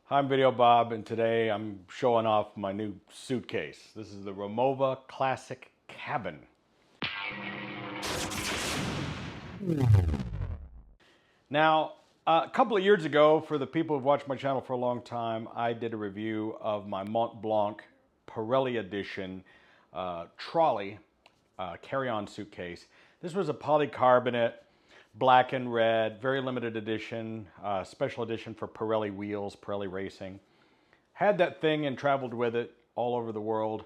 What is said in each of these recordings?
Hi, I'm Videobob, and today I'm showing off my new suitcase. This is the Rimowa Classic Cabin. Now, a couple of years ago, for the people who've watched my channel for a long time, I did a review of my Mont Blanc Pirelli Edition trolley carry-on suitcase. This was a polycarbonate, black and red, very limited edition, special edition for Pirelli wheels, Pirelli Racing. Had that thing and traveled with it all over the world.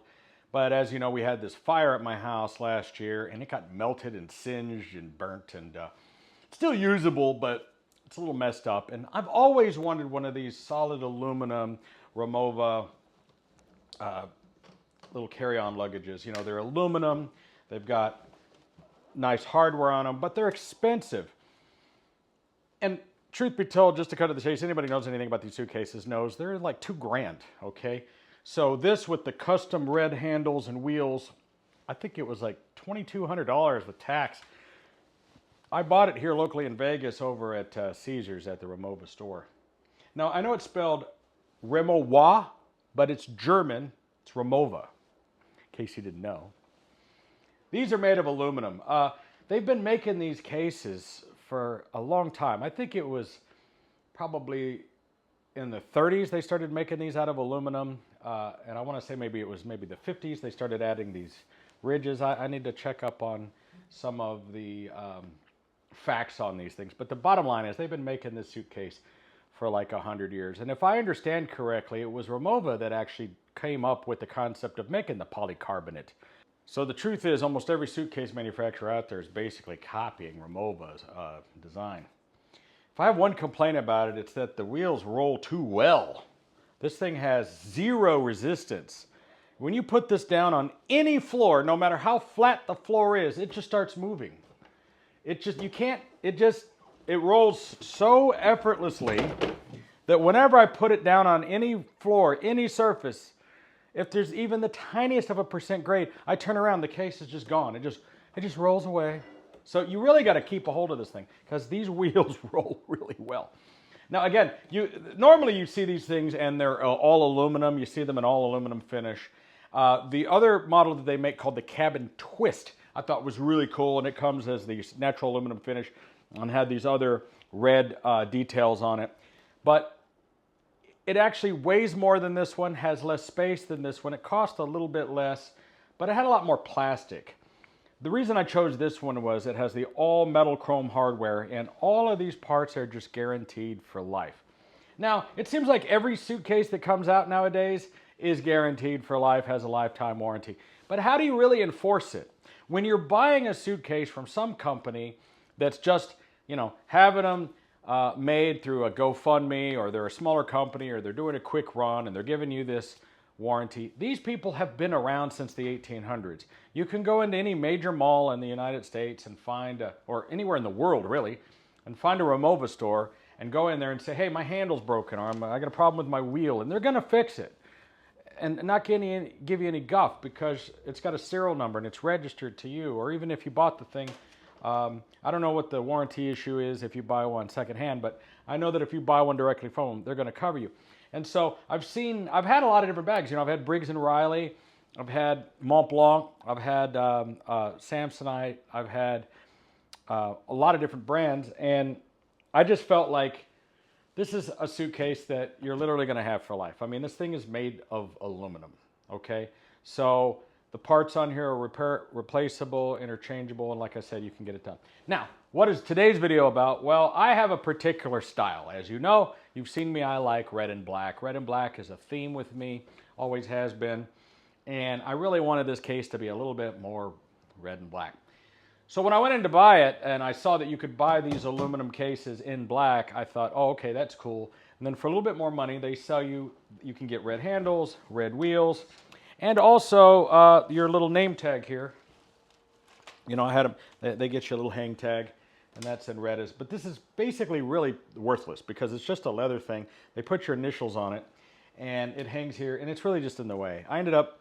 But as you know, we had this fire at my house last year and it got melted and singed and burnt and still usable, but it's a little messed up. And I've always wanted one of these solid aluminum Rimowa little carry-on luggages. You know, they're aluminum, they've got nice hardware on them, but they're expensive. And truth be told, just to cut to the chase, anybody who knows anything about these suitcases knows they're like $2,000, okay? So this with the custom red handles and wheels, I think it was like $2,200 with tax. I bought it here locally in Vegas over at Caesars at the Rimowa store. Now, I know it's spelled Rimowa, but it's German. It's Rimowa, in case you didn't know. These are made of aluminum. They've been making these cases for a long time. I think it was probably in the 30s they started making these out of aluminum. And I want to say maybe it was the 50s they started adding these ridges. I need to check up on some of the facts on these things. But the bottom line is they've been making this suitcase for like 100 years. And if I understand correctly, it was Rimowa that actually came up with the concept of making the polycarbonate. So the truth is almost every suitcase manufacturer out there is basically copying Rimowa's design. If I have one complaint about it, it's that the wheels roll too well. This thing has zero resistance. When you put this down on any floor, no matter how flat the floor is, it just starts moving. It rolls so effortlessly that whenever I put it down on any floor, any surface, if there's even the tiniest of a percent grade, I turn around, the case is just gone. It just rolls away. So you really got to keep a hold of this thing because these wheels roll really well. Now again, normally you see these things and they're all aluminum. You see them in all aluminum finish. The other model that they make called the Cabin Twist, I thought was really cool, and it comes as the natural aluminum finish and had these other red details on it. But it actually weighs more than this one, has less space than this one. It cost a little bit less, but it had a lot more plastic. The reason I chose this one was it has the all metal chrome hardware, and all of these parts are just guaranteed for life. Now, it seems like every suitcase that comes out nowadays is guaranteed for life, has a lifetime warranty. But how do you really enforce it? When you're buying a suitcase from some company that's just, having them made through a GoFundMe, or they're a smaller company, or they're doing a quick run and they're giving you this warranty. These people have been around since the 1800s. You can go into any major mall in the United States and find, or anywhere in the world really, and find a Rimowa store and go in there and say, hey, my handle's broken, or I got a problem with my wheel, and they're gonna fix it. And not give you any guff because it's got a serial number and it's registered to you. Or even if you bought the thing, I don't know what the warranty issue is if you buy one secondhand, but I know that if you buy one directly from them, they're going to cover you. And so I've had a lot of different bags. I've had Briggs & Riley, I've had Mont Blanc, I've had Samsonite, I've had a lot of different brands, and I just felt like this is a suitcase that you're literally going to have for life. I mean, this thing is made of aluminum, okay? So the parts on here are replaceable, interchangeable, and like I said, you can get it done. Now, what is today's video about? Well, I have a particular style. As you know, you've seen me, I like red and black. Red and black is a theme with me, always has been, and I really wanted this case to be a little bit more red and black. So when I went in to buy it and I saw that you could buy these aluminum cases in black, I thought, oh, okay, that's cool. And then for a little bit more money, they sell you can get red handles, red wheels, and also your little name tag here. I had them, they get you a little hang tag, and that's in red. But this is basically really worthless because it's just a leather thing. They put your initials on it, and it hangs here, and it's really just in the way. I ended up,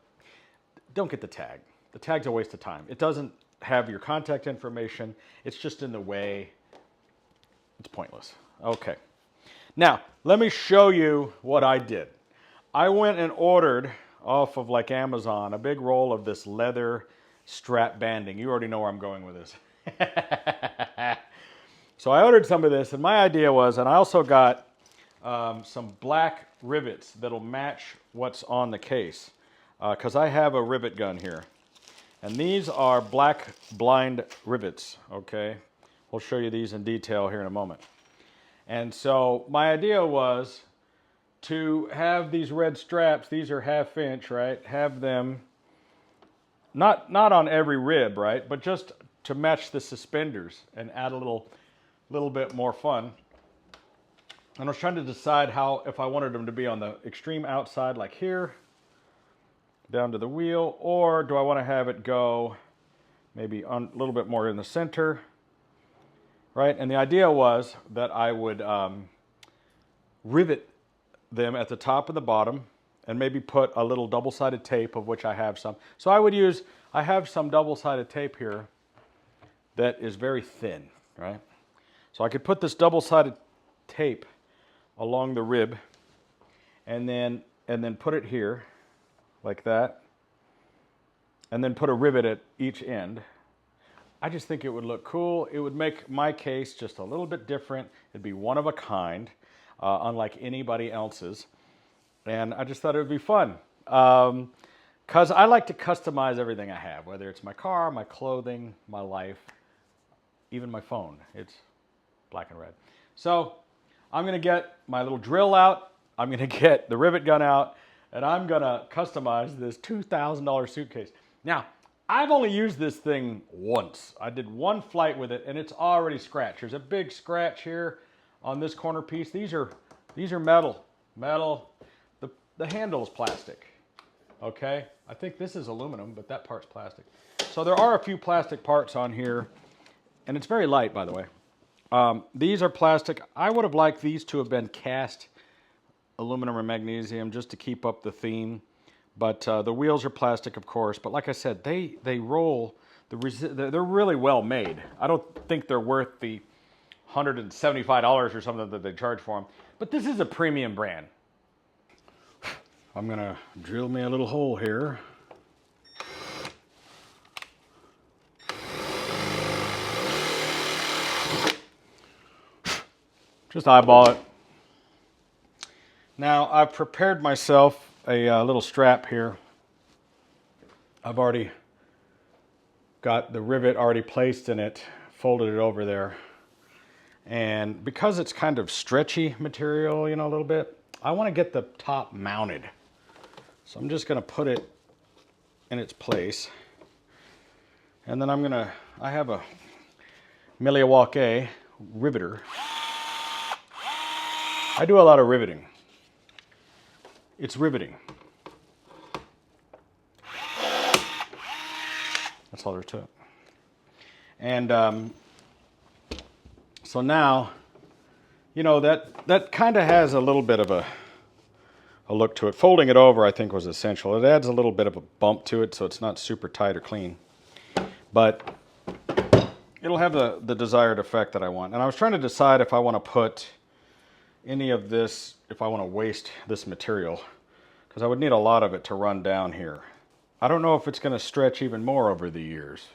don't get the tag. The tag's a waste of time. It doesn't have your contact information. It's just in the way. It's pointless. Okay. Now, let me show you what I did. I went and ordered off of like Amazon a big roll of this leather strap banding. You already know where I'm going with this. So I ordered some of this, and my idea was, and I also got some black rivets that'll match what's on the case, because I have a rivet gun here. And these are black blind rivets, okay? We'll show you these in detail here in a moment. And so my idea was to have these red straps, these are 1/2 inch, right? Have them, not on every rib, right? But just to match the suspenders and add a little bit more fun. And I was trying to decide if I wanted them to be on the extreme outside, like here, down to the wheel, or do I want to have it go maybe a little bit more in the center, right? And the idea was that I would rivet them at the top and the bottom, and maybe put a little double-sided tape, of which I have some. So I have some double-sided tape here that is very thin, right? So I could put this double-sided tape along the rib, and then put it here, like that, and then put a rivet at each end. I just think it would look cool. It would make my case just a little bit different. It'd be one of a kind, unlike anybody else's. And I just thought it would be fun. Because I like to customize everything I have, whether it's my car, my clothing, my life, even my phone. It's black and red. So I'm going to get my little drill out. I'm going to get the rivet gun out. And I'm going to customize this $2,000 suitcase. Now, I've only used this thing once. I did one flight with it, and it's already scratched. There's a big scratch here on this corner piece. These are metal. The handle is plastic, okay? I think this is aluminum, but that part's plastic. So there are a few plastic parts on here, and it's very light, by the way. These are plastic. I would have liked these to have been cast aluminum or magnesium just to keep up the theme. But the wheels are plastic, of course. But like I said, they roll. They're really well made. I don't think they're worth the $175 or something that they charge for them. But this is a premium brand. I'm going to drill me a little hole here. Just eyeball it. Now, I've prepared myself a little strap here. I've already got the rivet already placed in it, folded it over there. And because it's kind of stretchy material, you know, a little bit, I want to get the top mounted. So I'm just going to put it in its place. And then I have a Milwaukee riveter. I do a lot of riveting. It's riveting. That's all there is to it. And so now, you know, that kind of has a little bit of a look to it. Folding it over, I think, was essential. It adds a little bit of a bump to it, so it's not super tight or clean. But it'll have the desired effect that I want. And I was trying to decide if I want to put any of this, if I want to waste this material, because I would need a lot of it to run down here. I don't know if it's going to stretch even more over the years.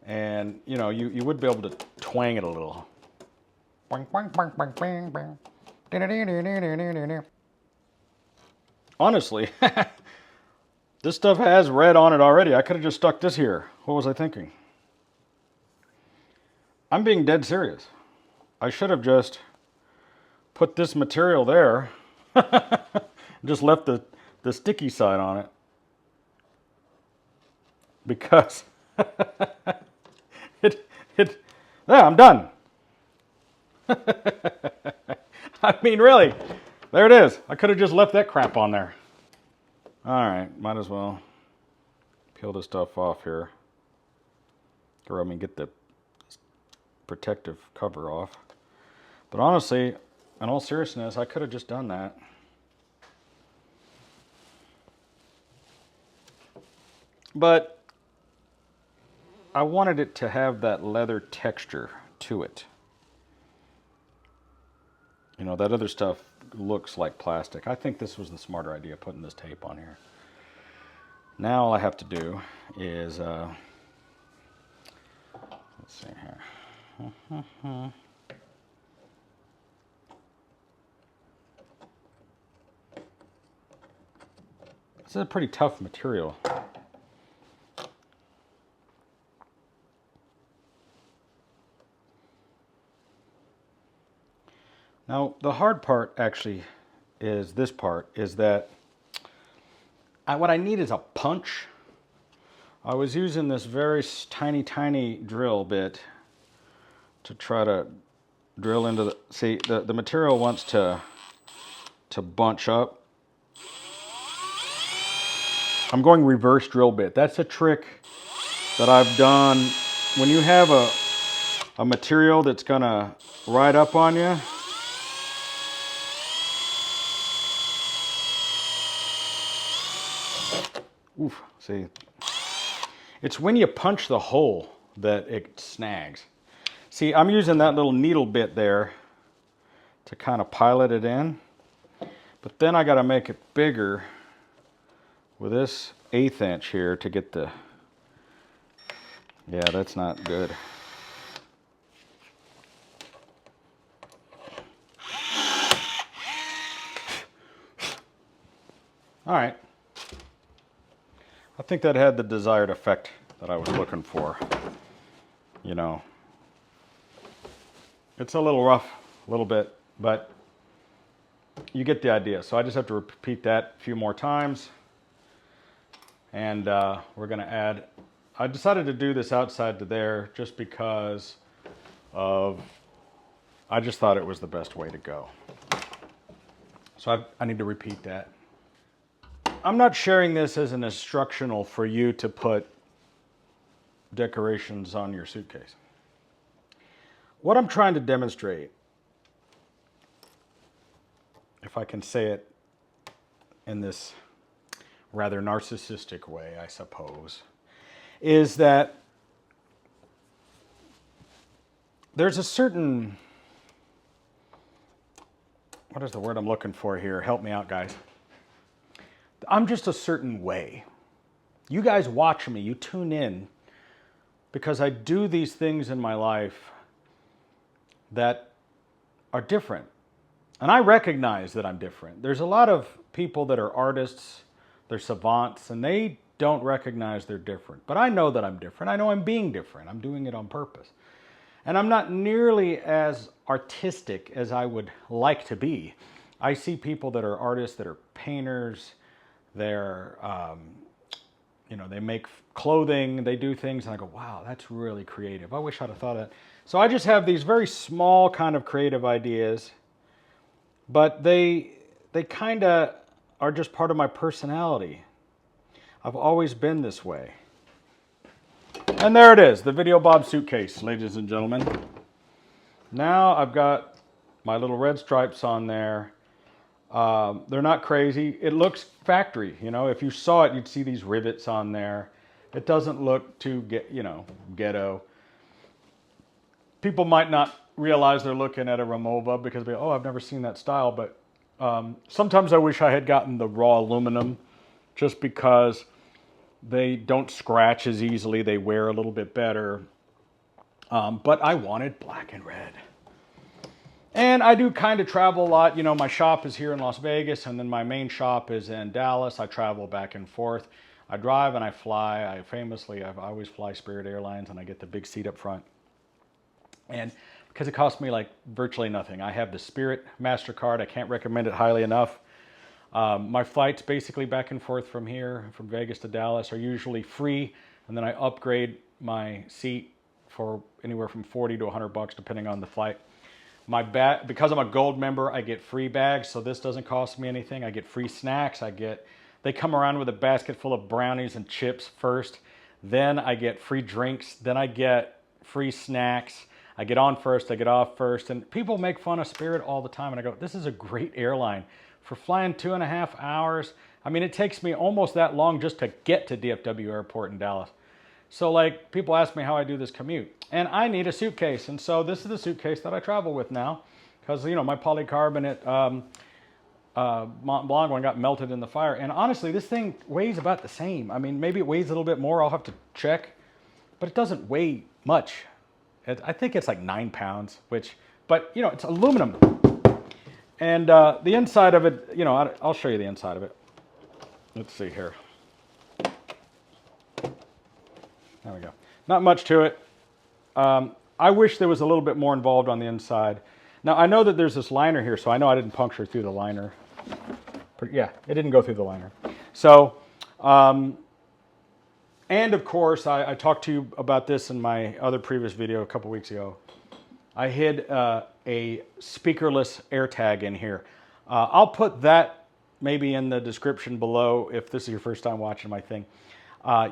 And, you know, you would be able to twang it a little. Honestly, this stuff has red on it already. I could have just stuck this here. What was I thinking? I'm being dead serious. I should have just put this material there. Just left the sticky side on it. Because yeah, I'm done. I mean, really, there it is. I could have just left that crap on there. All right, might as well peel this stuff off here. Or I mean, get the protective cover off. But honestly, in all seriousness, I could have just done that. But I wanted it to have that leather texture to it. You know, that other stuff looks like plastic. I think this was the smarter idea, putting this tape on here. Now all I have to do is, let's see here. This is a pretty tough material. Now, the hard part actually is this part, is that what I need is a punch. I was using this very tiny drill bit to try to drill into the, see, the material wants to bunch up. I'm going reverse drill bit. That's a trick that I've done when you have a material that's gonna ride up on you. Oof, see, it's when you punch the hole that it snags. See, I'm using that little needle bit there to kind of pilot it in, but then I got to make it bigger with this 1/8 inch here to get the, yeah, that's not good. All right. I think that had the desired effect that I was looking for. You know, it's a little rough, a little bit, but you get the idea. So I just have to repeat that a few more times. And we're gonna add, I decided to do this outside to there just because of, I just thought it was the best way to go. So I need to repeat that. I'm not sharing this as an instructional for you to put decorations on your suitcase. What I'm trying to demonstrate, if I can say it in this rather narcissistic way, I suppose, is that there's a certain, what is the word I'm looking for here? Help me out, guys. I'm just a certain way. You guys watch me, you tune in, because I do these things in my life that are different. And I recognize that I'm different. There's a lot of people that are artists, they're savants, and they don't recognize they're different. But I know that I'm different. I know I'm being different. I'm doing it on purpose. And I'm not nearly as artistic as I would like to be. I see people that are artists, that are painters, they're, you know, they make clothing, they do things, and I go, wow, that's really creative. I wish I'd have thought of that. So I just have these very small kind of creative ideas, but they kind of are just part of my personality. I've always been this way. And there it is, the Videobob suitcase, ladies and gentlemen. Now I've got my little red stripes on there. They're not crazy. It looks factory, you know. If you saw it, you'd see these rivets on there. It doesn't look too, ghetto. People might not realize they're looking at a Rimowa because they go, oh, I've never seen that style. But sometimes I wish I had gotten the raw aluminum just because they don't scratch as easily. They wear a little bit better. But I wanted black and red. And I do kind of travel a lot. You know, my shop is here in Las Vegas, and then my main shop is in Dallas. I travel back and forth. I drive and I fly. I always fly Spirit Airlines, and I get the big seat up front. And because it costs me like virtually nothing. I have the Spirit MasterCard. I can't recommend it highly enough. My flights basically back and forth from here, from Vegas to Dallas, are usually free, and then I upgrade my seat for anywhere from $40 to $100 depending on the flight. My bag, because I'm a gold member, I get free bags, so this doesn't cost me anything. I get free snacks. They come around with a basket full of brownies and chips first. Then I get free drinks. Then I get free snacks. I get on first, I get off first. And people make fun of Spirit all the time. And I go, this is a great airline. For flying 2.5 hours, I mean, it takes me almost that long just to get to DFW Airport in Dallas. So like, people ask me how I do this commute. And I need a suitcase. And so this is the suitcase that I travel with now, because, you know, my polycarbonate Mont Blanc one got melted in the fire. And honestly, this thing weighs about the same. I mean, maybe it weighs a little bit more. I'll have to check, but it doesn't weigh much. I think it's like 9 pounds, but you know, it's aluminum. And the inside of it, you know, I'll show you the inside of it. Let's see here. There we go. Not much to it. I wish there was a little bit more involved on the inside. Now, I know that there's this liner here, so I know I didn't puncture through the liner. Yeah, it didn't go through the liner. So, and of course, I talked to you about this in my other previous video a couple weeks ago. I hid a speakerless AirTag in here. I'll put that maybe in the description below if this is your first time watching my thing.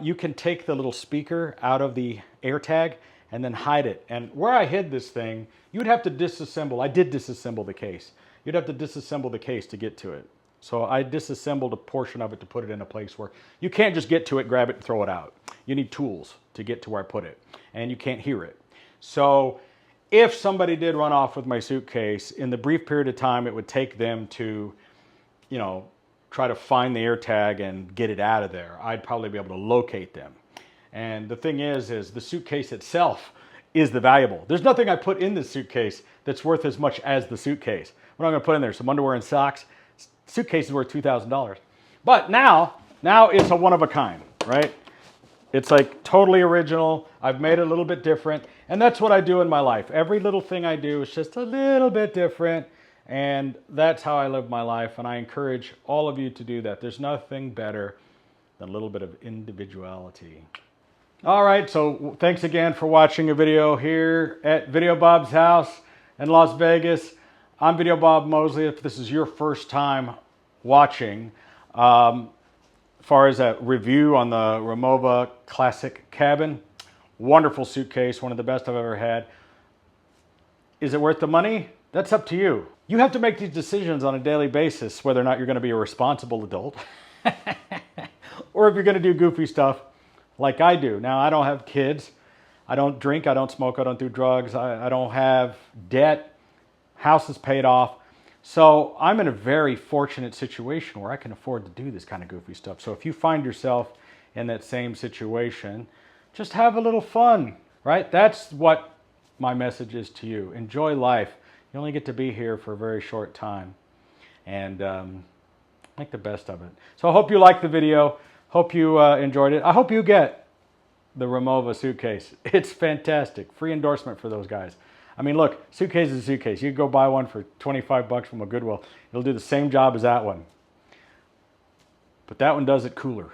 You can take the little speaker out of the AirTag and then hide it. And where I hid this thing, you would have to disassemble. I did disassemble the case. You'd have to disassemble the case to get to it. So I disassembled a portion of it to put it in a place where you can't just get to it, grab it, and throw it out. You need tools to get to where I put it, and you can't hear it. So if somebody did run off with my suitcase, in the brief period of time it would take them to, you know, try to find the AirTag and get it out of there, I'd probably be able to locate them. And the thing is the suitcase itself is the valuable. There's nothing I put in this suitcase that's worth as much as the suitcase. What I'm going to put in there, some underwear and socks. Suitcase is worth $2,000. But now it's a one of a kind, right? It's like totally original. I've made it a little bit different. And that's what I do in my life. Every little thing I do is just a little bit different. And that's how I live my life. And I encourage all of you to do that. There's nothing better than a little bit of individuality. All right, so thanks again for watching a video here at Videobob's house in Las Vegas. I'm Videobob Moseley. If this is your first time watching, as far as a review on the Rimowa Classic Cabin, wonderful suitcase, one of the best I've ever had. Is it worth the money? That's up to you. You have to make these decisions on a daily basis, whether or not you're going to be a responsible adult or if you're going to do goofy stuff like I do. Now, I don't have kids. I don't drink. I don't smoke. I don't do drugs. I don't have debt. House is paid off. So I'm in a very fortunate situation where I can afford to do this kind of goofy stuff. So if you find yourself in that same situation, just have a little fun, right? That's what my message is to you. Enjoy life. You only get to be here for a very short time. And make the best of it. So I hope you liked the video. Hope you enjoyed it. I hope you get the Rimowa suitcase. It's fantastic. Free endorsement for those guys. I mean, look, suitcase is a suitcase. You can go buy one for 25 bucks from a Goodwill. It'll do the same job as that one. But that one does it cooler.